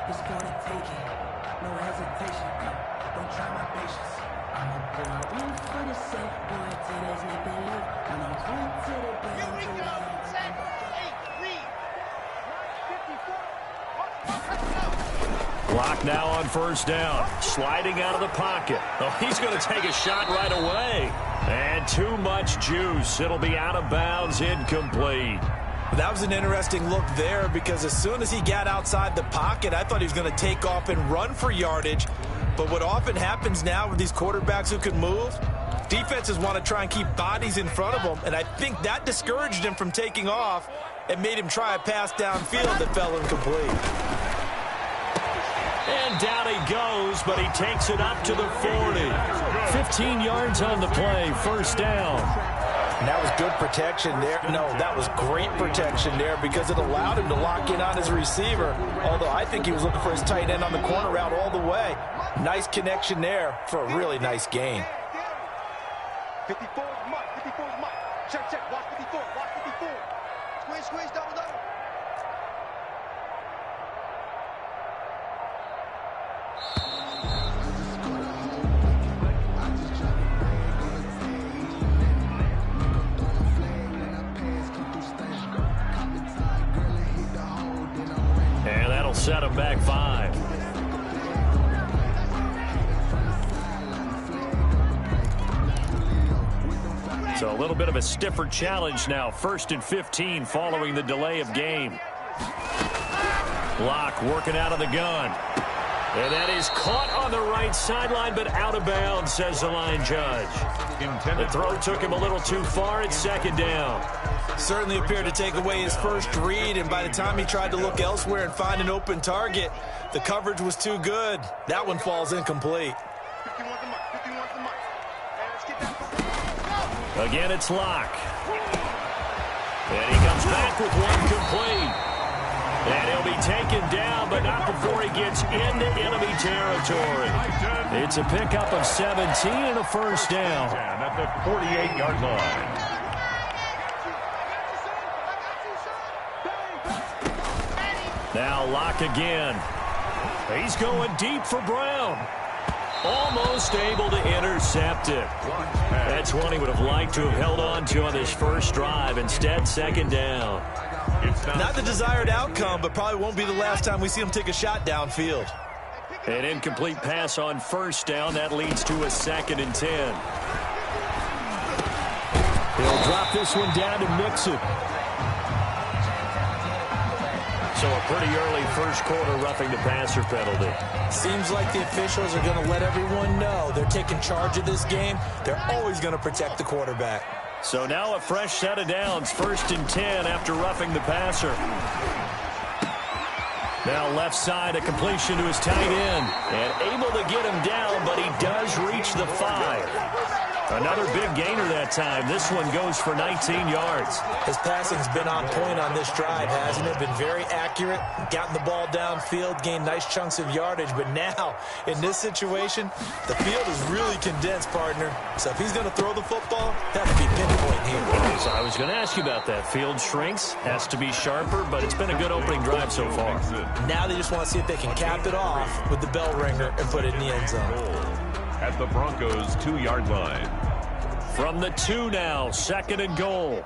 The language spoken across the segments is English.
It's gonna take it. No hesitation. Don't try my patience. I'm a boy in for the set. Boy, till there's nothing left. And I'm going to the ground. Here we go. Set. 8, read. 54. Lock now on first down. Sliding out of the pocket. Oh, he's going to take a shot right away. And too much juice. It'll be out of bounds, incomplete. That was an interesting look there because as soon as he got outside the pocket, I thought he was going to take off and run for yardage. But what often happens now with these quarterbacks who can move, defenses want to try and keep bodies in front of them, and I think that discouraged him from taking off and made him try a pass downfield that fell incomplete. And down he goes, but he takes it up to the 40. 15 yards on the play, first down. And that was good protection there. No, that was great protection there because it allowed him to lock in on his receiver, although I think he was looking for his tight end on the corner route all the way. Nice connection there for a really nice gain. 54 is Mike. 54 is Mike. Check, check. Watch 54. Watch 54. Squeeze, squeeze, double, double. And that'll set him back 5. So a little bit of a stiffer challenge now. 1st and 15 following the delay of game. Locke working out of the gun. And that is caught on the right sideline, but out of bounds, says the line judge. The throw took him a little too far. It's 2nd down. Certainly appeared to take away his first read, and by the time he tried to look elsewhere and find an open target, the coverage was too good. That one falls incomplete. Again, it's Locke. And he comes back with one complete. And he'll be taken down, but not before he gets into enemy territory. It's a pickup of 17 and a first down. At the 48-yard line. Now Locke again. He's going deep for Brown. Almost able to intercept it. That's one he would have liked to have held on to on this first drive. Instead, 2nd down. Not the desired outcome, but probably won't be the last time we see him take a shot downfield. An incomplete pass on first down. That leads to a 2nd and 10. He'll drop this one down to mix it. So a pretty early first quarter roughing the passer penalty. Seems like the officials are going to let everyone know they're taking charge of this game. They're always going to protect the quarterback. So now a fresh set of downs, 1st and 10 after roughing the passer. Now left side, a completion to his tight end. And able to get him down, but he does reach the 5. Another big gainer that time. This one goes for 19 yards. His passing's been on point on this drive, hasn't it? Been very accurate, gotten the ball downfield, gained nice chunks of yardage. But now, in this situation, the field is really condensed, partner. So if he's going to throw the football, that would be pinpoint here. So I was going to ask you about that. Field shrinks, has to be sharper, but it's been a good opening drive so far. Now they just want to see if they can cap it off with the bell ringer and put it in the end zone. At the Broncos' 2-yard line. From the 2 now, 2nd and goal.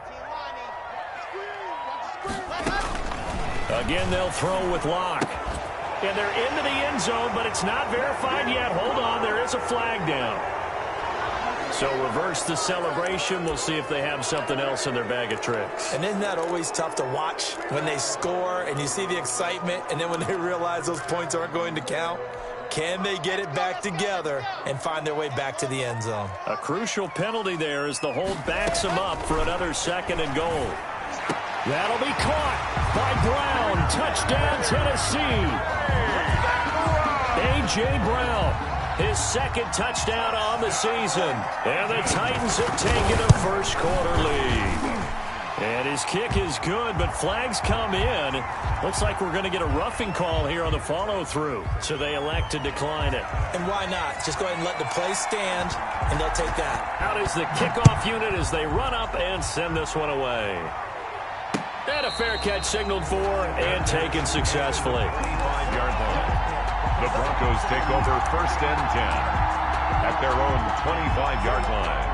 Again, they'll throw with Locke. And they're into the end zone, but it's not verified yet. Hold on, there is a flag down. So reverse the celebration. We'll see if they have something else in their bag of tricks. And isn't that always tough to watch when they score and you see the excitement, and then when they realize those points aren't going to count? Can they get it back together and find their way back to the end zone? A crucial penalty there as the hold backs them up for another 2nd and goal. That'll be caught by Brown. Touchdown, Tennessee. A.J. Brown, his 2nd touchdown on the season. And the Titans have taken a first quarter lead. And his kick is good, but flags come in. Looks like we're going to get a roughing call here on the follow-through. So they elect to decline it. And why not? Just go ahead and let the play stand, and they'll take that. Out is the kickoff unit as they run up and send this one away. And a fair catch signaled for and taken successfully. 5-yard line. The Broncos take over 1st and 10 at their own 25-yard line.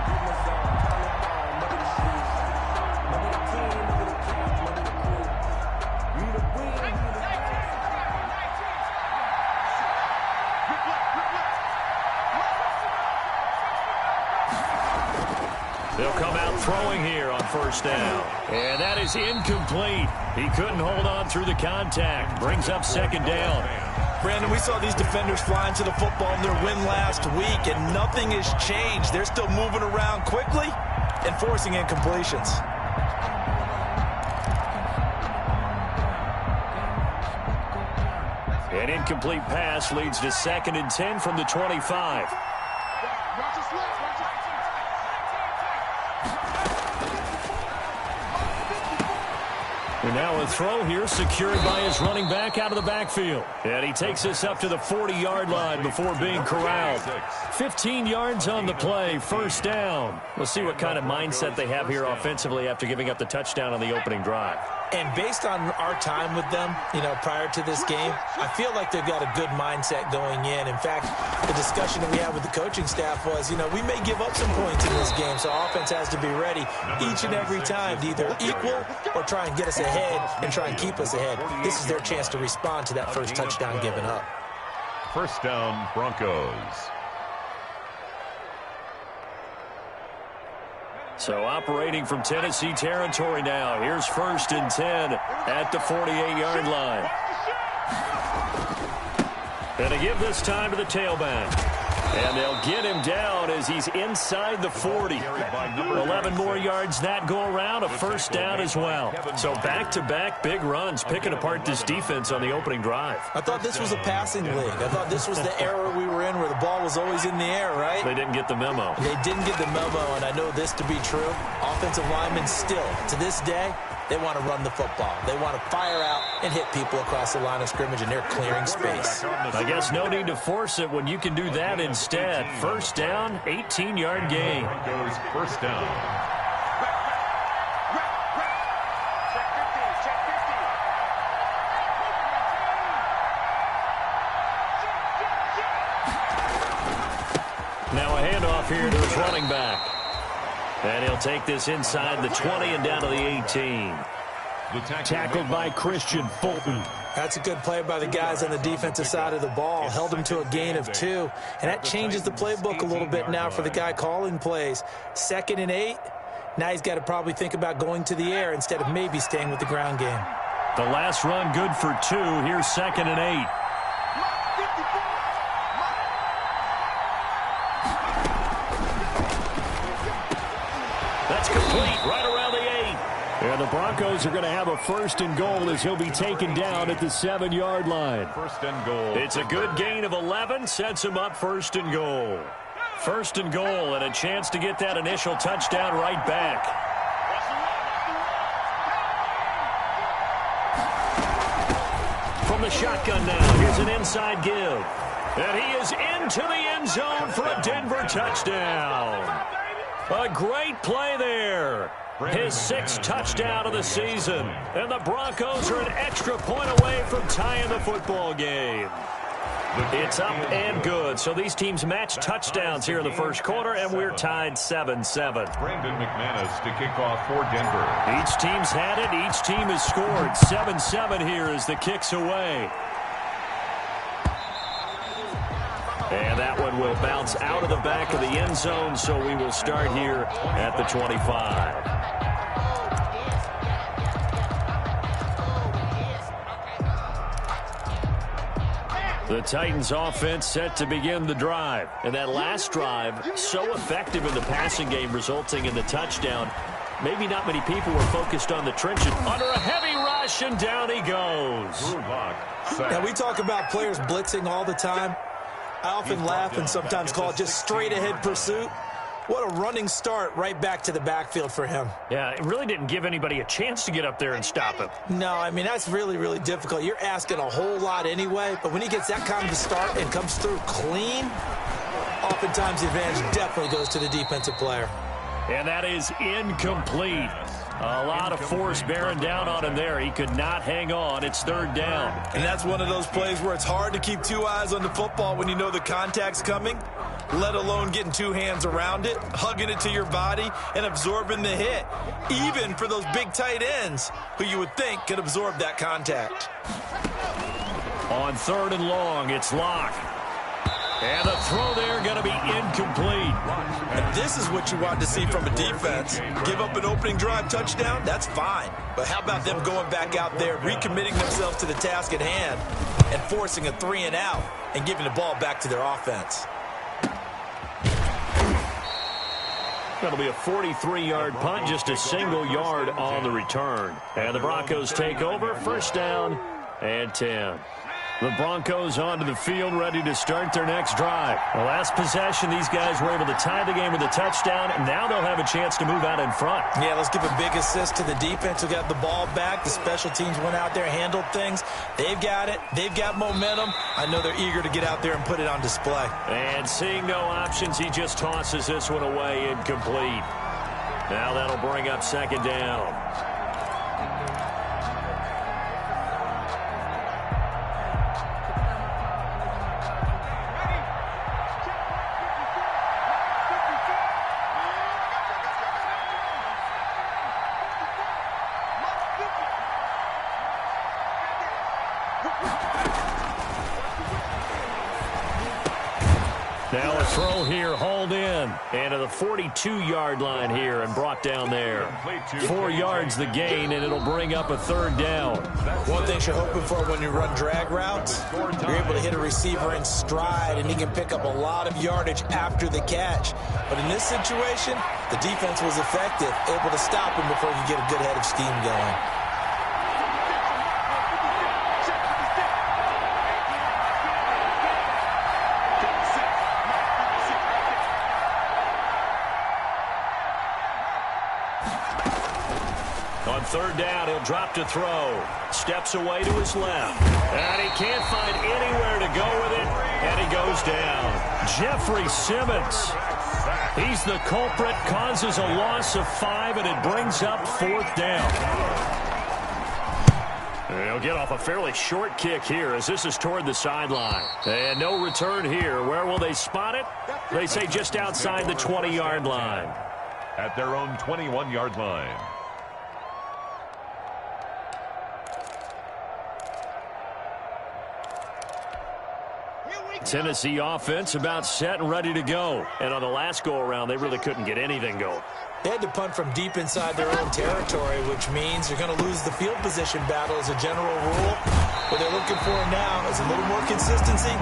They'll come out throwing here on 1st down. And that is incomplete. He couldn't hold on through the contact. Brings up 2nd down. Brandon, we saw these defenders flying to the football in their win last week, and nothing has changed. They're still moving around quickly and forcing incompletions. An incomplete pass leads to 2nd and 10 from the 25. And now a throw here secured by his running back out of the backfield. And he takes us up to the 40-yard line before being corralled. 15 yards on the play, 1st down. We'll see what kind of mindset they have here offensively after giving up the touchdown on the opening drive. And based on our time with them, prior to this game, I feel like they've got a good mindset going in. In fact, the discussion that we had with the coaching staff was, we may give up some points in this game, so our offense has to be ready each and every time to either equal or try and get us ahead and try and keep us ahead. This is their chance to respond to that first touchdown given up. 1st down, Broncos. So operating from Tennessee territory now. Here's 1st and 10 at the 48-yard line. And to give this time to the tailback. And they'll get him down as he's inside the 40. 11 more yards that go around, a 1st down as well. So back-to-back big runs, picking apart this defense on the opening drive. I thought this was a passing league. I thought this was the era we were in where the ball was always in the air, right? They didn't get the memo. They didn't get the memo, and I know this to be true. Offensive linemen still, to this day, they want to run the football. They want to fire out and hit people across the line of scrimmage, and they're clearing space. I guess no need to force it when you can do that instead. 1st down, 18-yard gain. Broncos 1st down. Now a handoff here to his running back. And he'll take this inside the 20 and down to the 18. Tackled by Christian Fulton. That's a good play by the guys on the defensive side of the ball. Held him to a gain of 2. And that changes the playbook a little bit now for the guy calling plays. 2nd and 8. Now he's got to probably think about going to the air instead of maybe staying with the ground game. The last run good for 2. Here's 2nd and 8. That's complete right around the 8. And the Broncos are going to have a 1st and goal as he'll be taken down at the 7-yard line. 1st and goal. It's a good gain of 11, sets him up 1st and goal. 1st and goal and a chance to get that initial touchdown right back. From the shotgun now, here's an inside give. And he is into the end zone for a Denver touchdown. A great play there. His 6th touchdown of the season. And the Broncos are an extra point away from tying the football game. It's up and good. So these teams match touchdowns here in the 1st quarter, and we're tied 7-7. Brandon McManus to kick off for Denver. Each team's had it. Each team has scored. 7-7 here as the kick's away. And that one will bounce out of the back of the end zone, so we will start here at the 25. The Titans offense set to begin the drive. And that last drive, so effective in the passing game, resulting in the touchdown. Maybe not many people were focused on the trenches. Under a heavy rush, and down he goes. Now, we talk about players blitzing all the time. I often laugh and sometimes call it just straight-ahead pursuit. What a running start right back to the backfield for him. Yeah, it really didn't give anybody a chance to get up there and stop him. No, I mean, that's really, really difficult. You're asking a whole lot anyway, but when he gets that kind of a start and comes through clean, oftentimes the advantage definitely goes to the defensive player. And that is incomplete. A lot of force bearing down on him there. He could not hang on. It's third down. And that's one of those plays where it's hard to keep two eyes on the football when you know the contact's coming, let alone getting two hands around it, hugging it to your body, and absorbing the hit, even for those big tight ends who you would think could absorb that contact. On third and long, it's Locke. And the throw there going to be incomplete. And this is what you want to see from a defense. Give up an opening drive touchdown, that's fine. But how about them going back out there, recommitting themselves to the task at hand, and forcing a 3-and-out and giving the ball back to their offense. That'll be a 43-yard punt, just a single yard on the return. And the Broncos take over, first down and 10. The Broncos onto the field, ready to start their next drive. The last possession, these guys were able to tie the game with a touchdown, and now they'll have a chance to move out in front. Yeah, let's give a big assist to the defense who got the ball back. The special teams went out there, handled things. They've got it. They've got momentum. I know they're eager to get out there and put it on display. And seeing no options, he just tosses this one away incomplete. Now that'll bring up second down. Now a throw here, hauled in, and to the 42-yard line here and brought down there. 4 yards the gain, and it'll bring up a third down. One thing you're hoping for when you run drag routes, you're able to hit a receiver in stride, and he can pick up a lot of yardage after the catch. But in this situation, the defense was effective, able to stop him before he could get a good head of steam going. On third down, he'll drop to throw. Steps away to his left. And he can't find anywhere to go with it. And he goes down. Jeffrey Simmons. He's the culprit, causes a loss of 5, and it brings up fourth down. He'll get off a fairly short kick here as this is toward the sideline. And no return here. Where will they spot it? They say just outside the 20-yard line. At their own 21-yard line. Tennessee offense about set and ready to go. And on the last go-around, they really couldn't get anything going. They had to punt from deep inside their own territory, which means you're going to lose the field position battle as a general rule. What they're looking for now is a little more consistency,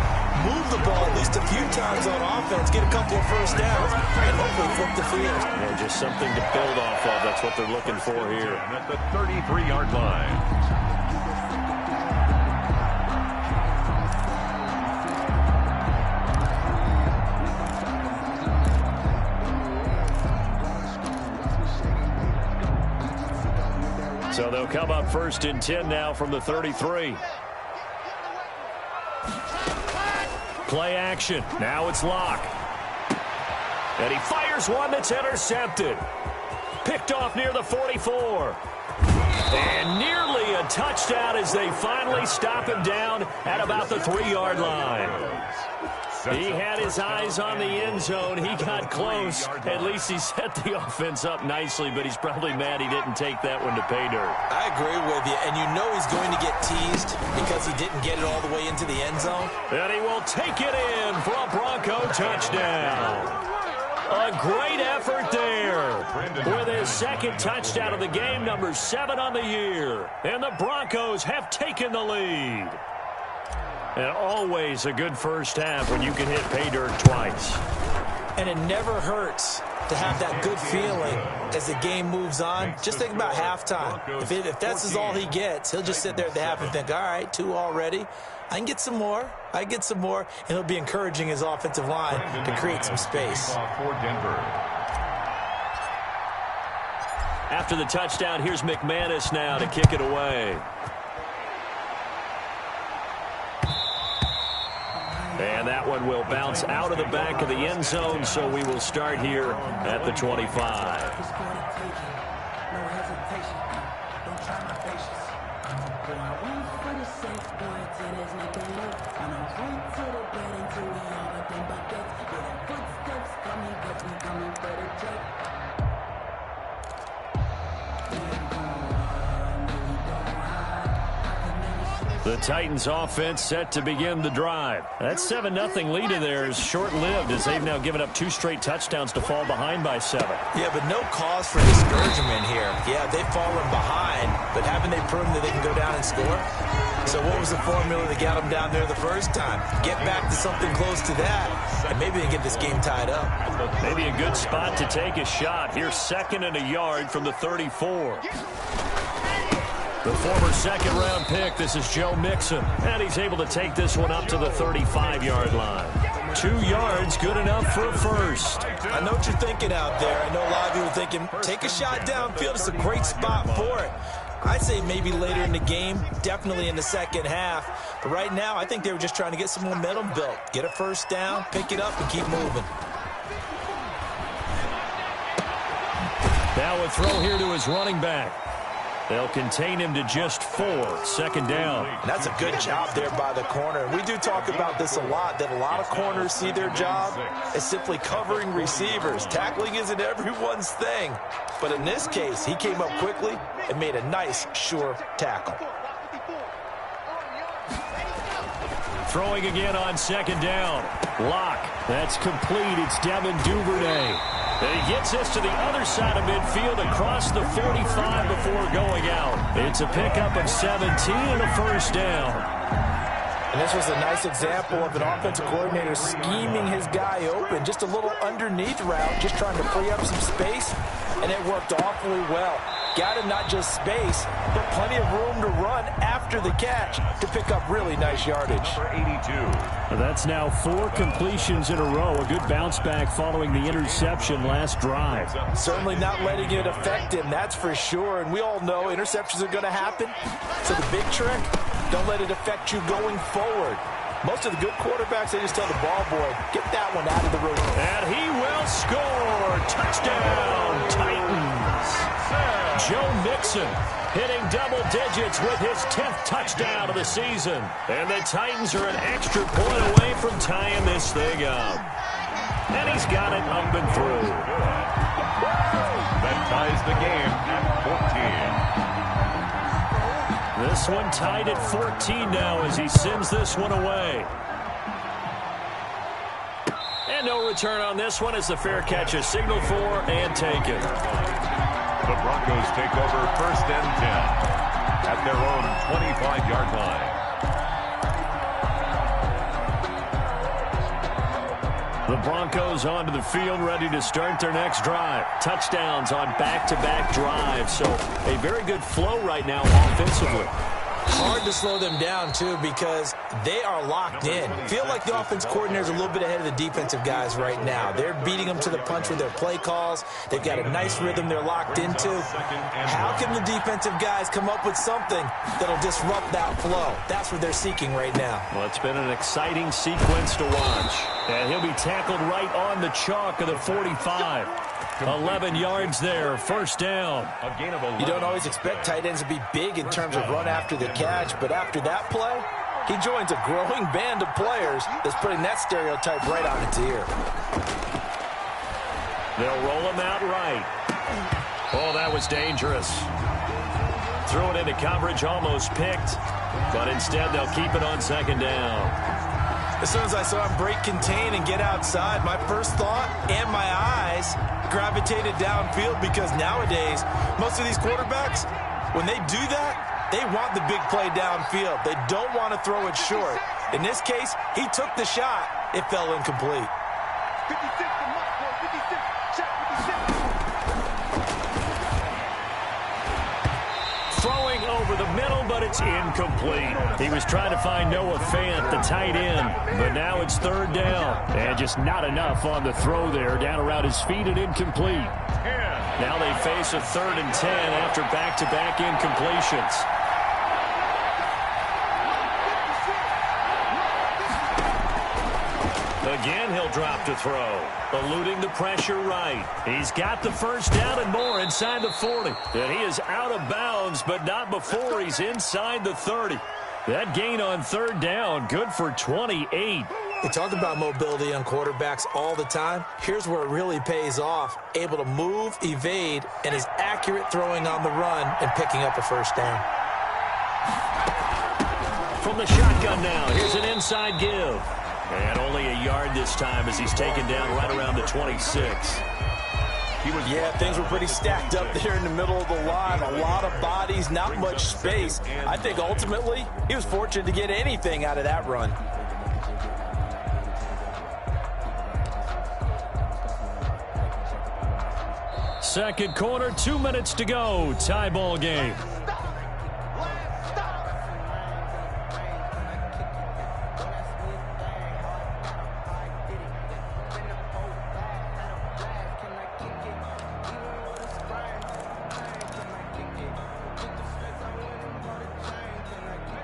move the ball at least a few times on offense, get a couple of first downs, and hopefully flip the field. Yeah, just something to build off of. That's what they're looking for here. At the 33-yard line. So they'll come up first and 10 now from the 33. Play action. Now it's Locke. And he fires one that's intercepted. Picked off near the 44. And nearly a touchdown as they finally stop him down at about the 3-yard line. He had his eyes on the end zone. He got close. At least he set the offense up nicely, but he's probably mad he didn't take that one to pay dirt. I agree with you, and you know he's going to get teased because he didn't get it all the way into the end zone. And he will take it in for a Bronco touchdown. A great effort there with his second touchdown of the game, number 7 on the year. And the Broncos have taken the lead. And always a good first half when you can hit pay dirt twice. And it never hurts to have that good feeling as the game moves on. Just think about halftime. If that's all he gets, he'll just sit there at the half and think, all right, 2 already. I can get some more. I get some more. And he'll be encouraging his offensive line to create some space. After the touchdown, here's McManus now to kick it away. And that one will bounce out of the back of the end zone, so we will start here at the 25. no hesitation. Don't try my patience. I'ma go out one for the safe boy till there's nothing left. I'ma run to the bed until we all but them buckets. Yeah, the footsteps coming, cause we coming for the check. The Titans offense set to begin the drive. That 7-0 lead of theirs short-lived as they've now given up 2 straight touchdowns to fall behind by 7. Yeah, but no cause for discouragement here. Yeah, they've fallen behind, but haven't they proven that they can go down and score? So what was the formula that got them down there the first time? Get back to something close to that, and maybe they get this game tied up. Maybe a good spot to take a shot. Here's 2nd and a yard from the 34. The former second-round pick, this is Joe Mixon, and he's able to take this one up to the 35-yard line. 2 yards, good enough for a first. I know what you're thinking out there. I know a lot of you are thinking, take a shot downfield. It's a great spot for it. I'd say maybe later in the game, definitely in the second half. But right now, I think they were just trying to get some momentum built. Get a first down, pick it up, and keep moving. Now a throw here to his running back. They'll contain him to just 4. 2nd down. And that's a good job there by the corner. And we do talk about this a lot, that a lot of corners see their job as simply covering receivers. Tackling isn't everyone's thing. But in this case, he came up quickly and made a nice, sure tackle. Throwing again on 2nd down. Lock. That's complete. It's Devin Duvernay. And he gets this to the other side of midfield across the 45 before going out. It's a pickup of 17 and a first down. And this was a nice example of an offensive coordinator scheming his guy open. Just a little underneath route, just trying to free up some space, and it worked awfully well. Got him not just space, but plenty of room to run after the catch to pick up really nice yardage. Number 82. That's now 4 completions in a row. A good bounce back following the interception last drive. Certainly not letting it affect him, that's for sure. And we all know interceptions are going to happen. So the big trick, don't let it affect you going forward. Most of the good quarterbacks, they just tell the ball boy, get that one out of the road. And he will score. Touchdown, Titans. Joe Mixon hitting double digits with his 10th touchdown of the season. And the Titans are an extra point away from tying this thing up. And he's got it up and through. That ties the game at 14. This one tied at 14 now as he sends this one away. And no return on this one as the fair catch is signaled for and taken. The Broncos take over 1st and 10 at their own 25-yard line. The Broncos onto the field, ready to start their next drive. Touchdowns on back-to-back drives, so a very good flow right now offensively. Hard to slow them down, too, because they are locked in. Feel like the offense coordinator is a little bit ahead of the defensive guys right now. They're beating them to the punch with their play calls. They've got a nice rhythm they're locked into. How can the defensive guys come up with something that'll disrupt that flow? That's what they're seeking right now. Well, it's been an exciting sequence to watch. And he'll be tackled right on the chalk of the 45. 11 yards there, first down. A gain of 11. You don't always expect tight ends to be big in terms of run after the catch, but after that play, he joins a growing band of players that's putting that stereotype right on its ear. They'll roll him out right. Oh, that was dangerous. Threw it into coverage, almost picked, but instead they'll keep it on 2nd down. As soon as I saw him break contain and get outside, my first thought and my eyes gravitated downfield because nowadays, most of these quarterbacks, when they do that, they want the big play downfield. They don't want to throw it short. In this case, he took the shot. It fell incomplete. 56 to Mike, 56. Check 56. Throwing over the middle, but it's incomplete. He was trying to find Noah Fant, the tight end, but now it's 3rd down. And just not enough on the throw there, down around his feet and incomplete. Now they face a 3rd and 10 after back-to-back incompletions. Again, he'll drop to throw. Eluding the pressure right. He's got the first down and more inside the 40. And he is out of bounds, but not before he's inside the 30. That gain on third down, good for 28. We talk about mobility on quarterbacks all the time. Here's where it really pays off. Able to move, evade, and is accurate throwing on the run and picking up a first down. From the shotgun now, here's an inside give. And only a yard this time as he's taken down right around the 26. Yeah, things were pretty stacked up there in the middle of the line. A lot of bodies, not much space. I think ultimately he was fortunate to get anything out of that run. Second quarter, 2 minutes to go. Tie ball game.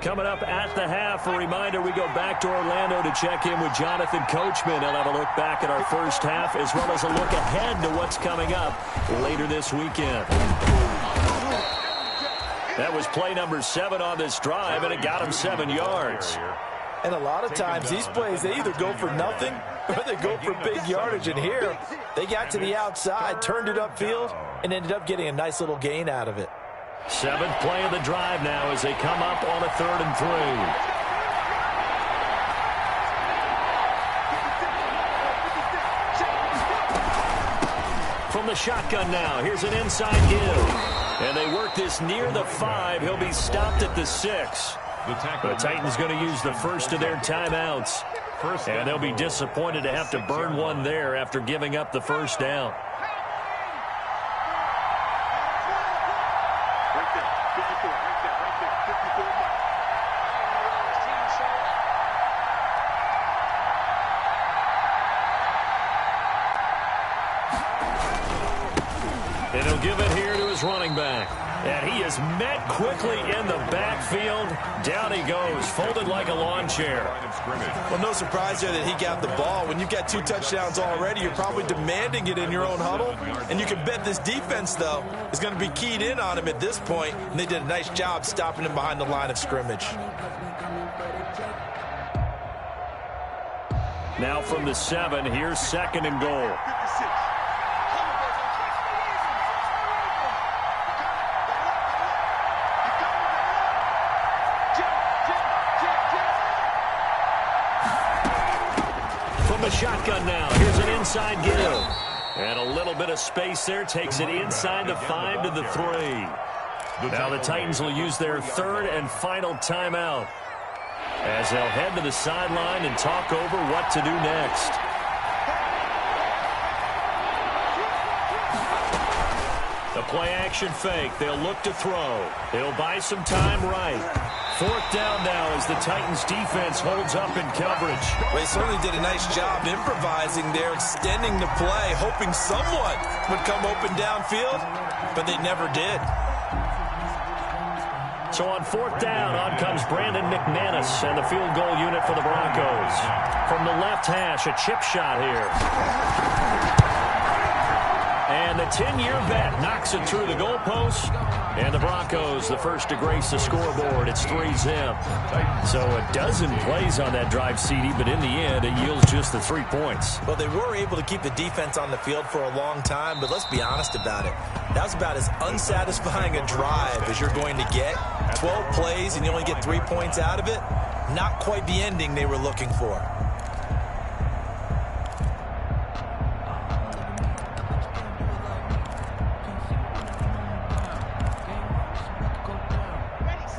Coming up at the half, a reminder, we go back to Orlando to check in with Jonathan Coachman. He'll have a look back at our first half as well as a look ahead to what's coming up later this weekend. That was play number 7 on this drive, and it got him 7 yards. And a lot of times these plays, they either go for nothing or they go for big yardage. And here, they got to the outside, turned it upfield, and ended up getting a nice little gain out of it. 7th play of the drive now as they come up on a 3rd and 3. From the shotgun now, here's an inside give. And they work this near the 5. He'll be stopped at the 6. The Titans going to use the first of their timeouts. And they'll be disappointed to have to burn one there after giving up the first down. And he'll give it here to his running back. And he is met quickly in the backfield. Down he goes, folded like a lawn chair. Well, no surprise there that he got the ball. When you've got 2 touchdowns already, you're probably demanding it in your own huddle. And you can bet this defense, though, is going to be keyed in on him at this point. And they did a nice job stopping him behind the line of scrimmage. Now from the 7, here's 2nd and goal. The shotgun now. Here's an inside give. And a little bit of space there. Takes it inside the 5 to the 3. Now the Titans will use their 3rd and final timeout as they'll head to the sideline and talk over what to do next. The play-action fake. They'll look to throw. They'll buy some time right. 4th down now as the Titans defense holds up in coverage. Well, they certainly did a nice job improvising there, extending the play, hoping someone would come open downfield, but they never did. So on 4th down, on comes Brandon McManus and the field goal unit for the Broncos. From the left hash, a chip shot here. And the 10-year vet knocks it through the goalpost. And the Broncos, the first to grace the scoreboard. It's 3-zip. So a dozen plays on that drive, CD, but in the end, it yields just the 3 points. Well, they were able to keep the defense on the field for a long time, but let's be honest about it. That was about as unsatisfying a drive as you're going to get. 12 plays and you only get 3 points out of it. Not quite the ending they were looking for.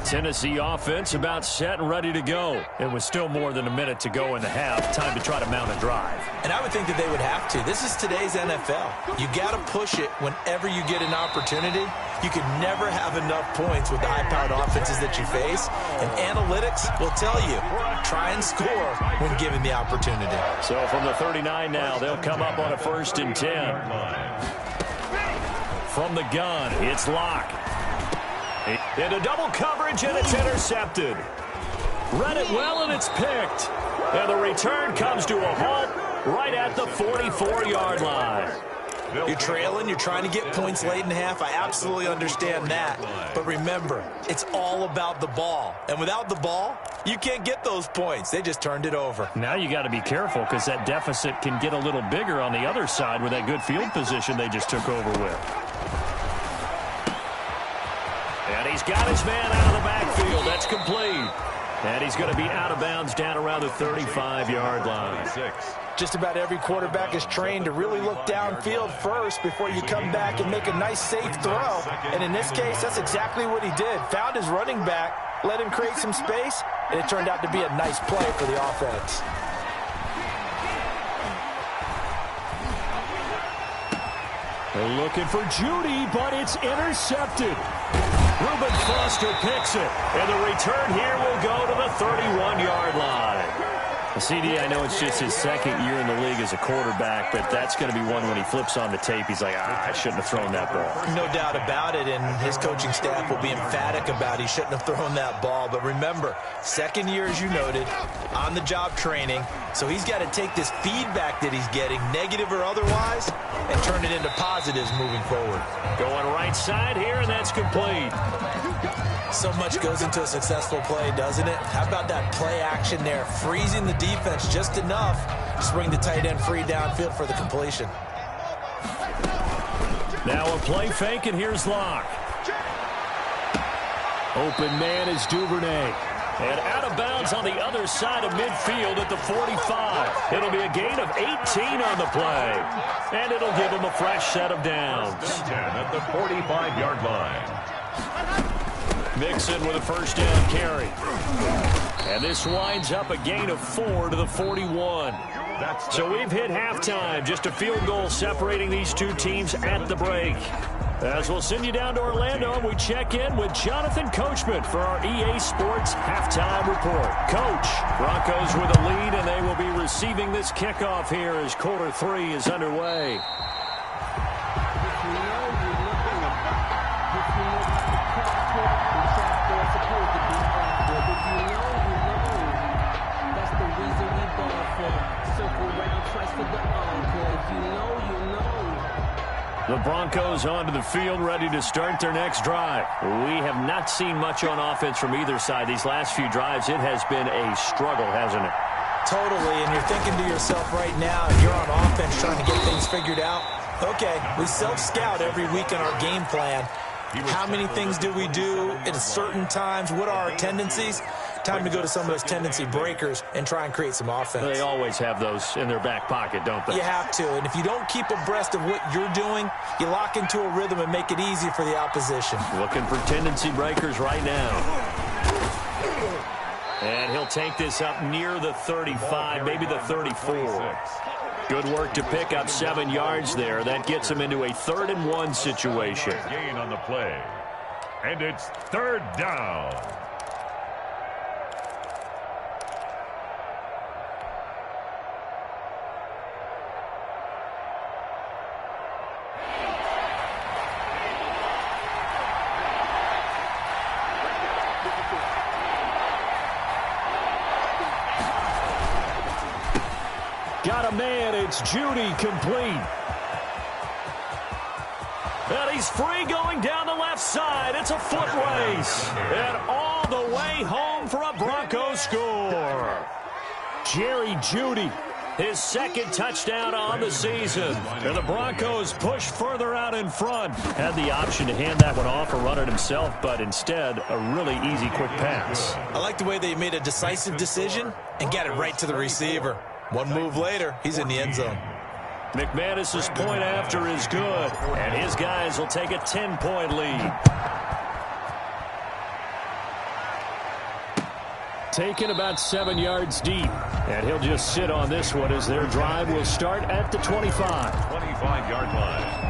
Tennessee offense about set and ready to go. It was still more than a minute to go in the half. Time to try to mount a drive. And I would think that they would have to. This is today's NFL. You got to push it whenever you get an opportunity. You can never have enough points with the high-powered offenses that you face. And analytics will tell you, try and score when given the opportunity. So from the 39 now, they'll come up on a 1st and 10. From the gun, it's Locke. Into double coverage, and it's intercepted. Read it well, and it's picked. And the return comes to a halt right at the 44-yard line. You're trailing, you're trying to get points late in half. I absolutely understand that. But remember, it's all about the ball. And without the ball, you can't get those points. They just turned it over. Now you got to be careful because that deficit can get a little bigger on the other side with that good field position they just took over with. And he's got his man out of the backfield. That's complete. And he's going to be out of bounds down around the 35-yard line. Just about every quarterback is trained to really look downfield first before you come back and make a nice, safe throw. And in this case, that's exactly what he did. Found his running back, let him create some space, and it turned out to be a nice play for the offense. They're looking for Judy, but it's intercepted. Reuben Foster picks it, and the return here will go to the 31-yard line. CD, I know it's just his second year in the league as a quarterback, but that's going to be one when he flips on the tape. He's like, I shouldn't have thrown that ball. No doubt about it, and his coaching staff will be emphatic about he shouldn't have thrown that ball. But remember, second year, as you noted, on-the-job training, so he's got to take this feedback that he's getting, negative or otherwise, and turn it into positives moving forward. Going right side here, and that's complete. So much goes into a successful play, doesn't it? How about that play action there, freezing the defense just enough to bring the tight end free downfield for the completion. Now a play fake, and here's Locke. Open man is Duvernay. And out of bounds on the other side of midfield at the 45. It'll be a gain of 18 on the play. And it'll give him a fresh set of downs. 10 at the 45-yard line. Mixon with a first down carry. And this winds up a gain of 4 to the 41. So we've hit halftime. Just a field goal separating these two teams at the break. As we'll send you down to Orlando, we check in with Jonathan Coachman for our EA Sports Halftime Report. Coach, Broncos with a lead, and they will be receiving this kickoff here as quarter 3 is underway. The Broncos onto the field, ready to start their next drive. We have not seen much on offense from either side. These last few drives, it has been a struggle, hasn't it? Totally, and you're thinking to yourself right now, if you're on offense trying to get things figured out, okay, we self-scout every week in our game plan. How many things do we do at certain times? What are our tendencies? Time to go to some of those tendency breakers and try and create some offense. They always have those in their back pocket, don't they? You have to, and if you don't keep abreast of what you're doing, you lock into a rhythm and make it easy for the opposition. Looking for tendency breakers right now. And he'll take this up near the 35, maybe the 34. Good work to pick up 7 yards there. That gets him into a 3rd-and-1 situation. Gain on the play. And it's 3rd down. Got a man, it's Judy, complete. And he's free going down the left side. It's a foot race. And all the way home for a Broncos score. Jerry Judy, his 2nd touchdown on the season. And the Broncos push further out in front. Had the option to hand that one off or run it himself, but instead a really easy, quick pass. I like the way they made a decisive decision and got it right to the receiver. One move later, he's in the end zone. McManus's point after is good, and his guys will take a 10-point lead. Taken about 7 yards deep, and he'll just sit on this one as their drive will start at the 25. 25-yard line.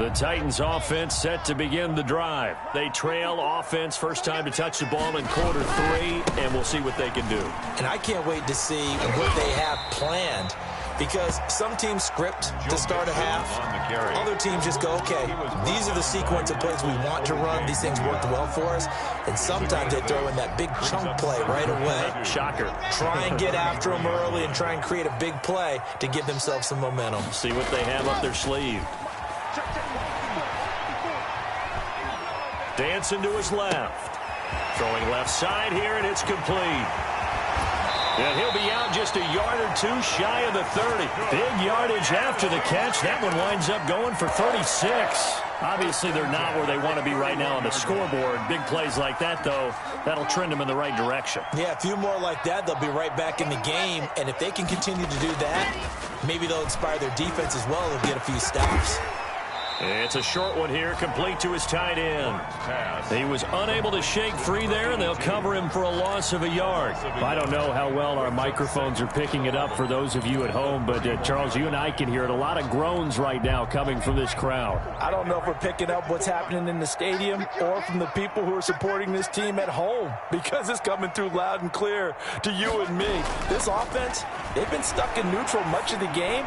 The Titans offense set to begin the drive. They trail offense, first time to touch the ball in quarter 3, and we'll see what they can do. And I can't wait to see what they have planned, because some teams script to start a half. Other teams just go, okay, these are the sequence of plays we want to run. These things worked well for us. And sometimes they throw in that big chunk play right away. Shocker. Try and get after them early and try and create a big play to give themselves some momentum. See what they have up their sleeve. Dancing to his left. Throwing left side here, and it's complete. And he'll be out just a yard or two shy of the 30. Big yardage after the catch. That one winds up going for 36. Obviously, they're not where they want to be right now on the scoreboard. Big plays like that, though, that'll trend them in the right direction. Yeah, a few more like that, they'll be right back in the game. And if they can continue to do that, maybe they'll inspire their defense as well. They'll get a few stops. It's a short one here, complete to his tight end. He was unable to shake free there, and they'll cover him for a loss of a yard. I don't know how well our microphones are picking it up for those of you at home, but Charles, you and I can hear it. A lot of groans right now coming from this crowd. I don't know if we're picking up what's happening in the stadium or from the people who are supporting this team at home, because it's coming through loud and clear to you and me. This offense, they've been stuck in neutral much of the game.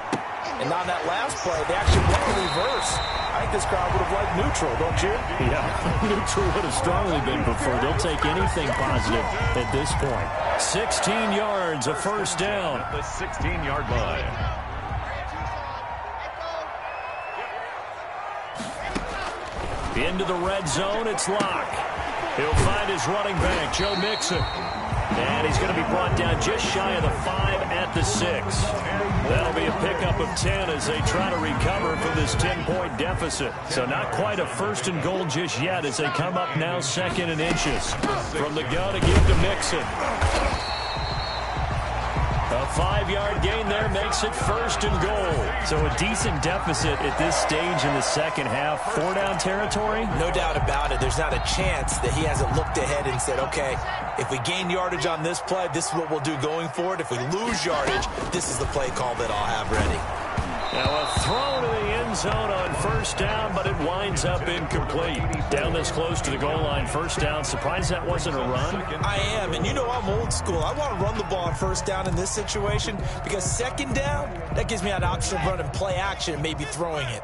And on that last play, they actually went in reverse. I think this crowd would have liked neutral, don't you? Yeah, neutral would have strongly been preferred. They'll take anything positive at this point. 16 yards, a first down. At the 16-yard line. Into the red zone, it's Locke. He'll find his running back, Joe Mixon. And he's going to be brought down just shy of the 5 at the 6. That'll be a pickup of 10 as they try to recover from this 10-point deficit. So not quite a first and goal just yet as they come up now second and inches. From the gun to give to Mixon. A 5-yard gain there makes it first and goal. So a decent deficit at this stage in the second half. 4-down territory? No doubt about it. There's not a chance that he hasn't looked ahead and said, okay, if we gain yardage on this play, this is what we'll do going forward. If we lose yardage, this is the play call that I'll have ready. Now a throw to the end zone on first down, but it winds up incomplete. Down this close to the goal line, first down. Surprised that wasn't a run? I am, and you know I'm old school. I want to run the ball on first down in this situation because second down, that gives me an option of running play action and maybe throwing it.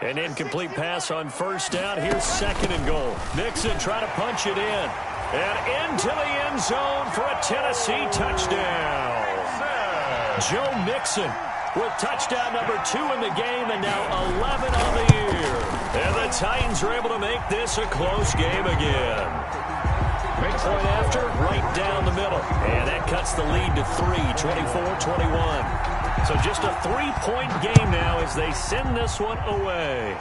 An incomplete pass on first down. Here's second and goal. Mixon trying to punch it in. And into the end zone for a Tennessee touchdown. Joe Mixon with touchdown number 2 in the game and now 11 on the year. And the Titans are able to make this a close game again. Point after, right down the middle. And that cuts the lead to 3, 24-21. So just a 3-point game now as they send this one away.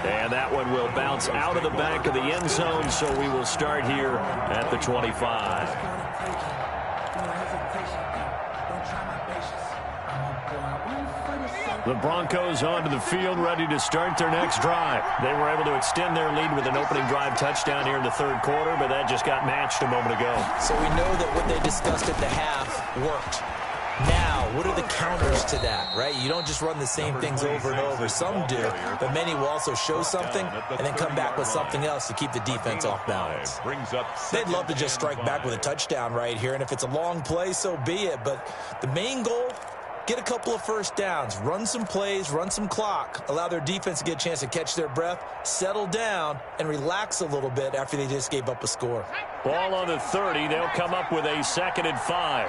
And that one will bounce out of the back of the end zone, so we will start here at the 25. The Broncos onto the field, ready to start their next drive. They were able to extend their lead with an opening drive touchdown here in the third quarter, but that just got matched a moment ago. So we know that what they discussed at the half worked. Now, what are the counters to that, right? You don't just run the same things over and over. Some do, but many will also show something and then come back with something else to keep the defense off balance. They'd love to just strike back with a touchdown right here, and if it's a long play, so be it. But the main goal, get a couple of first downs, run some plays, run some clock, allow their defense to get a chance to catch their breath, settle down, and relax a little bit after they just gave up a score. Ball on the 30. They'll come up with a 2nd and 5.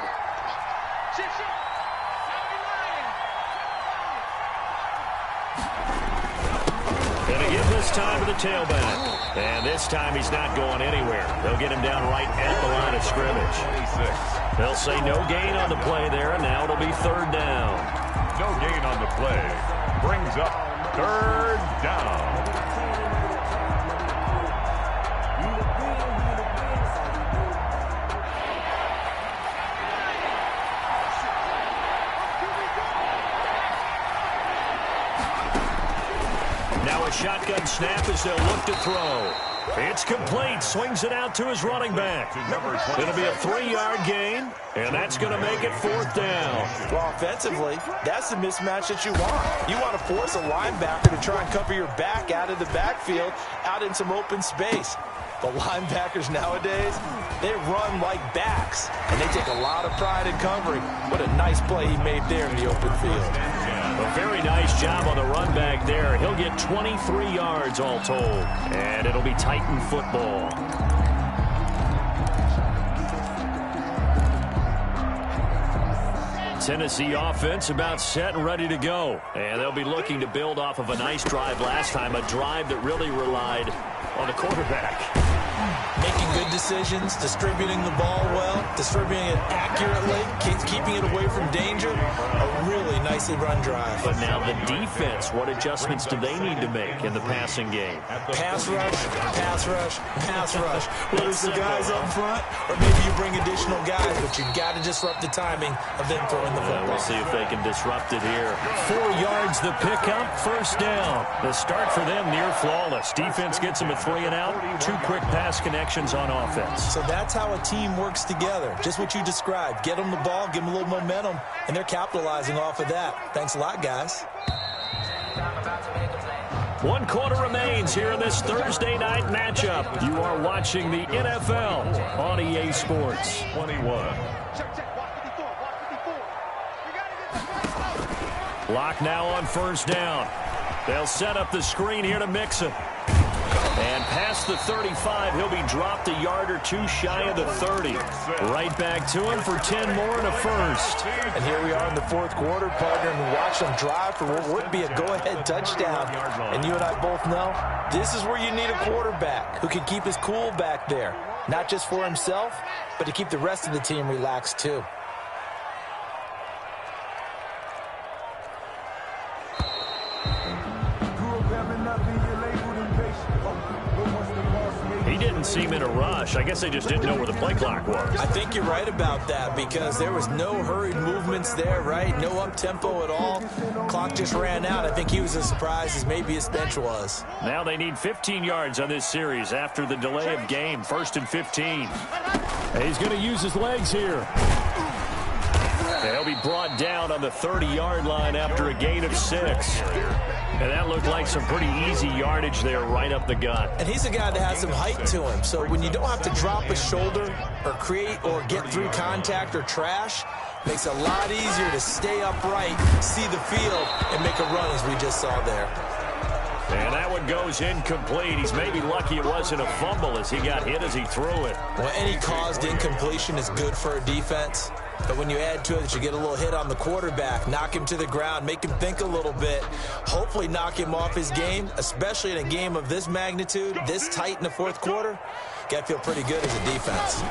And again this time to the tailback. And this time he's not going anywhere. They'll get him down right at the line of scrimmage. They'll say no gain on the play there, and now it'll be 3rd down. No gain on the play. Brings up 3rd down. Now a shotgun snap as they'll look to throw. It's complete. Swings it out to his running back. It'll be a 3-yard gain, and that's going to make it 4th down. Well, offensively, that's the mismatch that you want. You want to force a linebacker to try and cover your back out of the backfield, out in some open space. The linebackers nowadays, they run like backs, and they take a lot of pride in covering. What a nice play he made there in the open field. A very nice job on the run back there. He'll get 23 yards all told, and it'll be Titan football. Tennessee offense about set and ready to go. And they'll be looking to build off of a nice drive last time, a drive that really relied on the quarterback. Making good decisions, distributing the ball well, distributing it accurately, keeping it away from danger. A really nicely run drive. But now the defense, what adjustments do they need to make in the passing game? Pass rush, pass rush, pass rush. Whether it's the guys up front or maybe you bring additional guys, but you've got to disrupt the timing of them throwing the football. We'll see if they can disrupt it here. 4 yards the pickup, 1st down. The start for them near flawless. Defense gets them a 3 and out. 2 quick pass connections on offense. So that's how a team works together. Just what you described. Get them the ball, give them a little momentum, and they're capitalizing off of that. Thanks a lot, guys. 1 quarter remains here in this Thursday night matchup. You are watching the NFL on EA Sports. 21. Lock now on 1st down. They'll set up the screen here to Mixon. And past the 35, he'll be dropped a yard or 2 shy of the 30. Right back to him for 10 more and a 1st. And here we are in the 4th quarter, partner, and watch them drive for what would be a go-ahead touchdown. And you and I both know this is where you need a quarterback who can keep his cool back there. Not just for himself, but to keep the rest of the team relaxed too. He didn't seem in a rush. I guess they just didn't know where the play clock was. I think you're right about that because there was no hurried movements there, right? No up-tempo at all. Clock just ran out. I think he was as surprised as maybe his bench was. Now they need 15 yards on this series after the delay of game. 1st and 15. And he's going to use his legs here. They'll be brought down on the 30-yard line after a gain of 6. And that looked like some pretty easy yardage there right up the gut. And he's a guy that has some height to him. So when you don't have to drop a shoulder or create or get through contact or trash, makes it a lot easier to stay upright, see the field, and make a run as we just saw there. And that one goes incomplete. He's maybe lucky it wasn't a fumble as he got hit as he threw it. Well, any caused incompletion is good for a defense. But when you add to it that you get a little hit on the quarterback, knock him to the ground, make him think a little bit, hopefully knock him off his game, especially in a game of this magnitude, this tight in the 4th quarter, got to feel pretty good as a defense.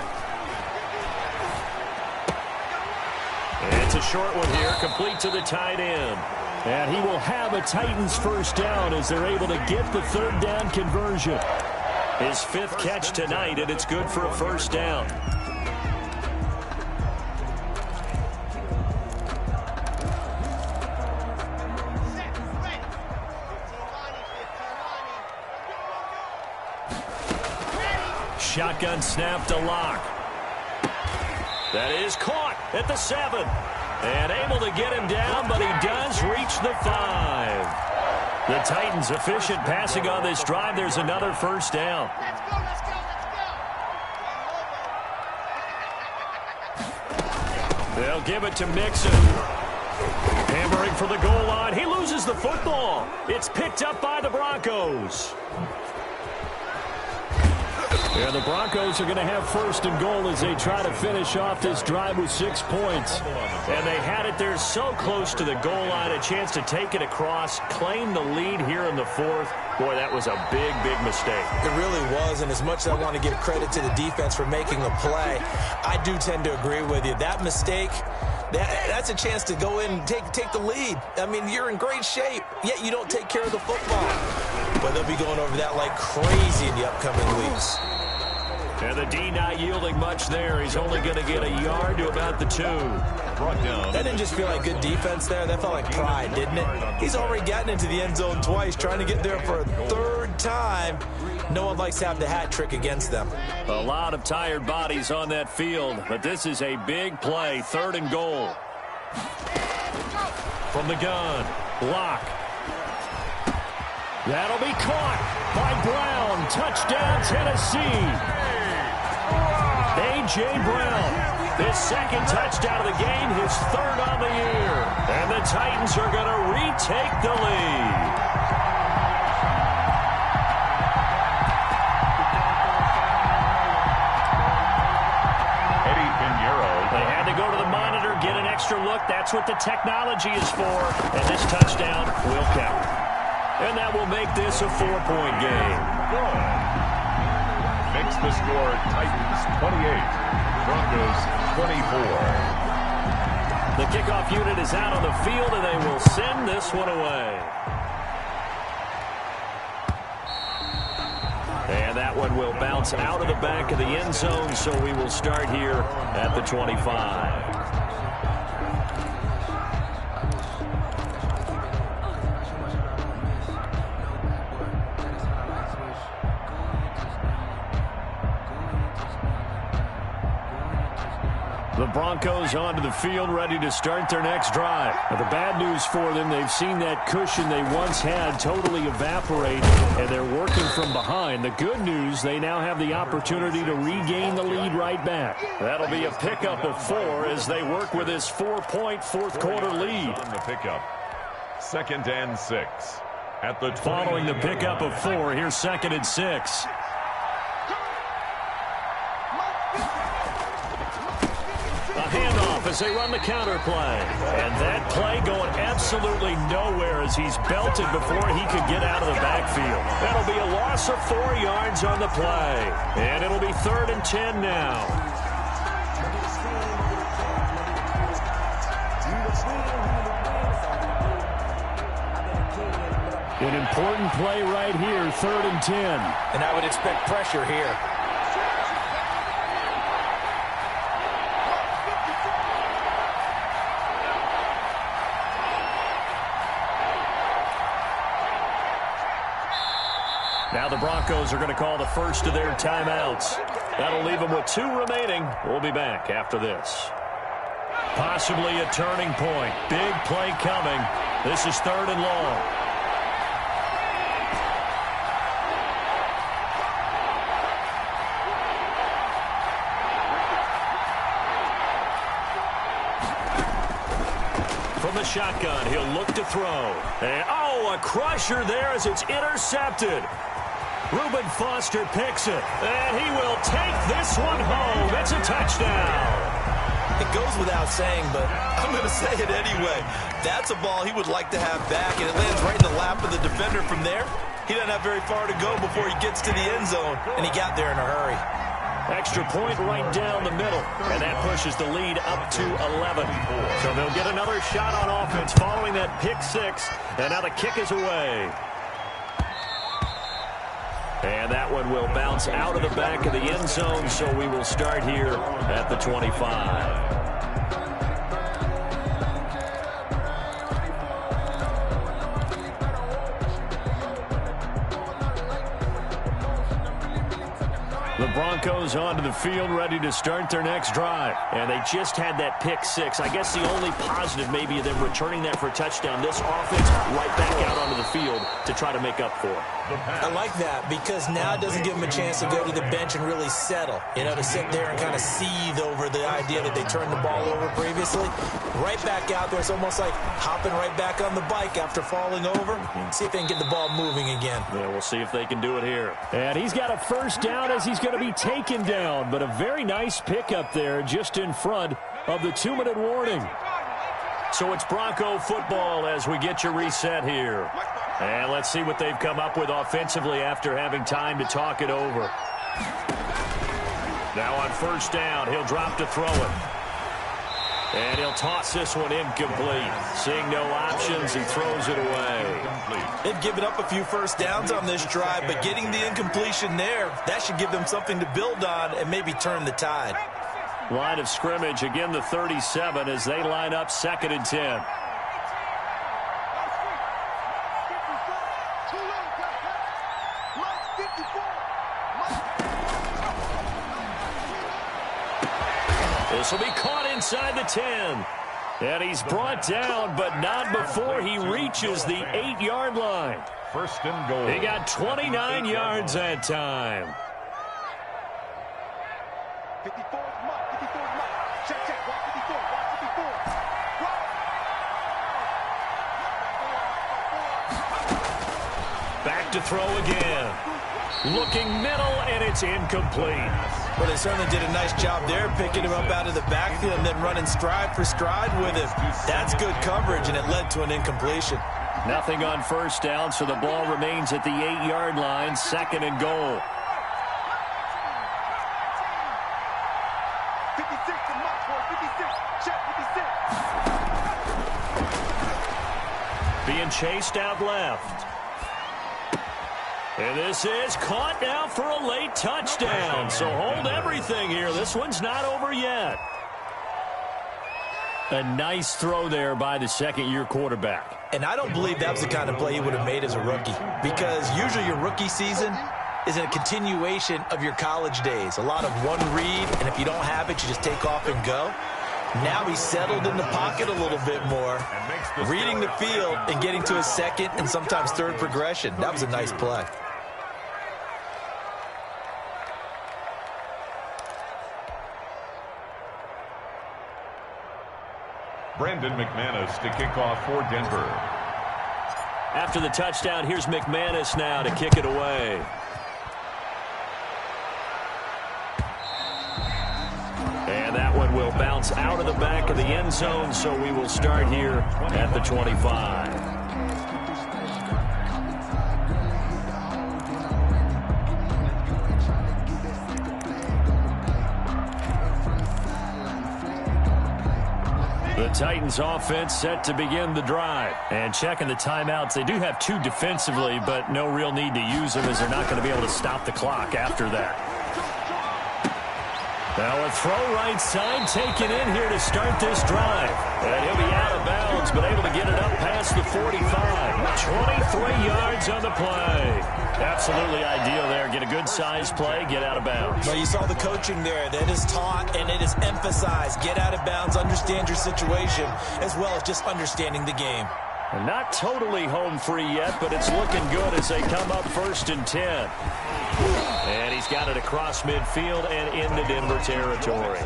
It's a short one here, complete to the tight end. And he will have a Titans 1st down as they're able to get the 3rd down conversion. His 5th catch tonight, and it's good for a 1st down. Shotgun snap to Lock. That is caught at the 7. And able to get him down, but he does reach the 5. The Titans efficient passing on this drive. There's another 1st down. They'll give it to Mixon. Hammering for the goal line. He loses the football. It's picked up by the Broncos. Yeah, the Broncos are going to have 1st and goal as they try to finish off this drive with 6 points. And they had it there so close to the goal line, a chance to take it across, claim the lead here in the 4th. Boy, that was a big, big mistake. It really was, and as much as I want to give credit to the defense for making a play, I do tend to agree with you. That mistake, that's a chance to go in and take the lead. I mean, you're in great shape, yet you don't take care of the football. But they'll be going over that like crazy in the upcoming weeks. And the D not yielding much there. He's only going to get a yard to about the 2. That didn't just feel like good defense there. That felt like pride, didn't it? He's already gotten into the end zone twice, trying to get there for a 3rd time, no one likes to have the hat trick against them. A lot of tired bodies on that field, but this is a big play, 3rd and goal. From the gun, Locke. That'll be caught by Brown. Touchdown, Tennessee. A.J. Brown, his 2nd touchdown of the game, his 3rd on the year. And the Titans are going to retake the lead. They had to go to the monitor, get an extra look. That's what the technology is for. And this touchdown will count. And that will make this a 4-point game. Good. Makes the score Titans 28, Broncos 24. The kickoff unit is out on the field, and they will send this one away. And that one will bounce out of the back of the end zone, so we will start here at the 25. The Broncos onto the field, ready to start their next drive. Now, the bad news for them, they've seen that cushion they once had totally evaporate, and they're working from behind. The good news, they now have the opportunity to regain the lead right back. That'll be a pickup of 4 as they work with this 4-point fourth-quarter lead. On the pickup, 2nd and 6. At the 20. Following the pickup of 4, here's 2nd and 6. Handoff as they run the counter play. And that play going absolutely nowhere as he's belted before he could get out of the backfield. That'll be a loss of 4 yards on the play. And it'll be 3rd and 10 now. An important play right here, 3rd and 10. And I would expect pressure here. Now the Broncos are going to call the first of their timeouts. That'll leave them with 2 remaining. We'll be back after this. Possibly a turning point. Big play coming. This is 3rd and long. From the shotgun, he'll look to throw. And, a crusher there as it's intercepted. Reuben Foster picks it, and he will take this one home. It's a touchdown. It goes without saying, but I'm going to say it anyway. That's a ball he would like to have back, and it lands right in the lap of the defender from there. He doesn't have very far to go before he gets to the end zone, and he got there in a hurry. Extra point right down the middle, and that pushes the lead up to 11. So they'll get another shot on offense following that pick 6, and now the kick is away. And that one will bounce out of the back of the end zone, so we will start here at the 25. The Broncos onto the field, ready to start their next drive. And they just had that pick 6. I guess the only positive maybe of them returning that for a touchdown. This offense right back out onto the field to try to make up for it. I like that because now it doesn't give them a chance to go to the bench and really settle. You know, to sit there and kind of seethe over the idea that they turned the ball over previously. Right back out there. It's almost like hopping right back on the bike after falling over. See if they can get the ball moving again. Yeah, we'll see if they can do it here. And he's got a first down as he's going to be taken down. But a very nice pickup there just in front of the 2-minute warning. So it's Bronco football as we get your reset here. And let's see what they've come up with offensively after having time to talk it over. Now on first down, he'll drop to throw it. And he'll toss this one incomplete. Seeing no options, he throws it away. They've given up a few first downs on this drive, but getting the incompletion there, that should give them something to build on and maybe turn the tide. Line of scrimmage, again the 37 as they line up 2nd and 10. This will be caught inside the 10. And he's brought down, but not before he reaches the 8-yard line. First and goal. He got 29 yards that time. 54 is Mike. 54 is Mike. Check. Watch 54. Watch 54. Back to throw again. Looking middle, and it's incomplete. Well, they certainly did a nice job there, picking him up out of the backfield and then running stride for stride with him. That's good coverage, and it led to an incompletion. Nothing on first down, so the ball remains at the 8-yard line, second and goal. 56 is Mike, boy. 56. Check 56. Being chased out left. And this is caught now for a late touchdown. So hold everything here. This one's not over yet. A nice throw there by the second-year quarterback. And I don't believe that was the kind of play he would have made as a rookie, because usually your rookie season is a continuation of your college days. A lot of one read, and if you don't have it, you just take off and go. Now he's settled in the pocket a little bit more, reading the field and getting to his second and sometimes third progression. That was a nice play. Brandon McManus to kick off for Denver. After the touchdown, here's McManus now to kick it away. And that one will bounce out of the back of the end zone, so we will start here at the 25. The Titans offense set to begin the drive. And checking the timeouts, they do have 2 defensively, but no real need to use them as they're not going to be able to stop the clock after that. Now a throw right side taken in here to start this drive. And he'll be out of bounds, but able to get it up past the 45. 23 yards on the play. Absolutely ideal there. Get a good-sized play, get out of bounds. Well, you saw the coaching there. That is taught and it is emphasized. Get out of bounds, understand your situation, as well as just understanding the game. And not totally home free yet, but it's looking good as they come up first and 10. And he's got it across midfield and into Denver territory.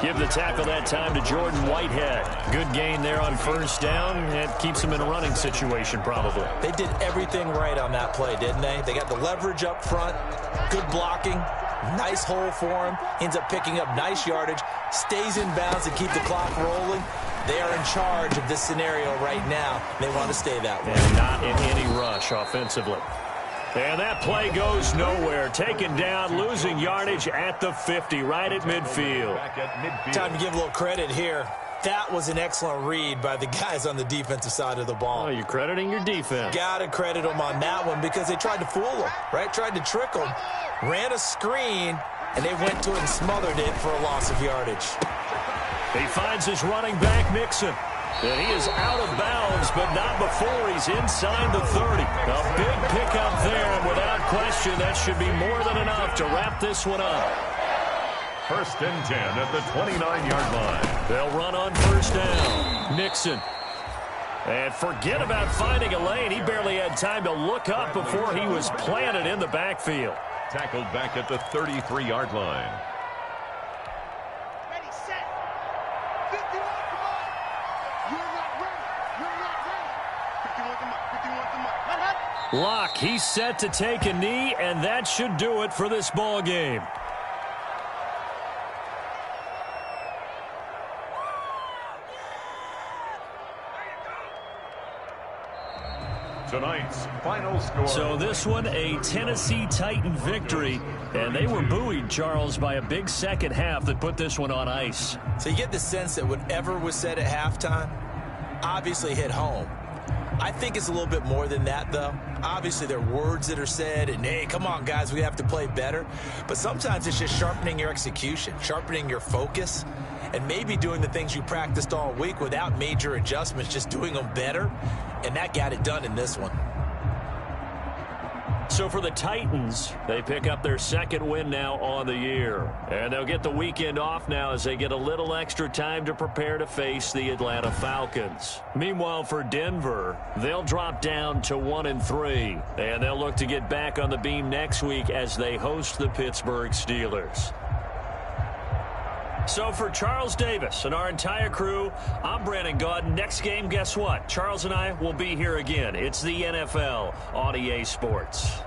Give the tackle that time to Jordan Whitehead. Good gain there on first down. It keeps him in a running situation probably. They did everything right on that play, didn't they? They got the leverage up front, good blocking, nice hole for him, ends up picking up nice yardage, stays in bounds to keep the clock rolling. They are in charge of this scenario right now. They want to stay that way. And not in any rush offensively. And that play goes nowhere. Taken down, losing yardage at the 50, right at midfield. Time to give a little credit here. That was an excellent read by the guys on the defensive side of the ball. Oh, you're crediting your defense. Got to credit them on that one because they tried to fool them, right? Tried to trick them. Ran a screen, and they went to it and smothered it for a loss of yardage. He finds his running back, Mixon. And he is out of bounds, but not before he's inside the 30. A big pickup there, and without question, that should be more than enough to wrap this one up. First and 10 at the 29-yard line. They'll run on first down. Mixon. And forget about finding a lane. He barely had time to look up before he was planted in the backfield. Tackled back at the 33-yard line. Locke, he's set to take a knee, and that should do it for this ball game. Tonight's final score. So this one, a Tennessee Titan victory, and they were buoyed, Charles, by a big second half that put this one on ice. So you get the sense that whatever was said at halftime obviously hit home. I think it's a little bit more than that, though. Obviously, there are words that are said, and, hey, come on, guys, we have to play better. But sometimes it's just sharpening your execution, sharpening your focus, and maybe doing the things you practiced all week without major adjustments, just doing them better, and that got it done in this one. So for the Titans, they pick up their second win now on the year. And they'll get the weekend off now as they get a little extra time to prepare to face the Atlanta Falcons. Meanwhile, for Denver, they'll drop down to 1-3. And they'll look to get back on the beam next week as they host the Pittsburgh Steelers. So for Charles Davis and our entire crew, I'm Brandon Gaudin. Next game, guess what? Charles and I will be here again. It's the NFL on EA Sports.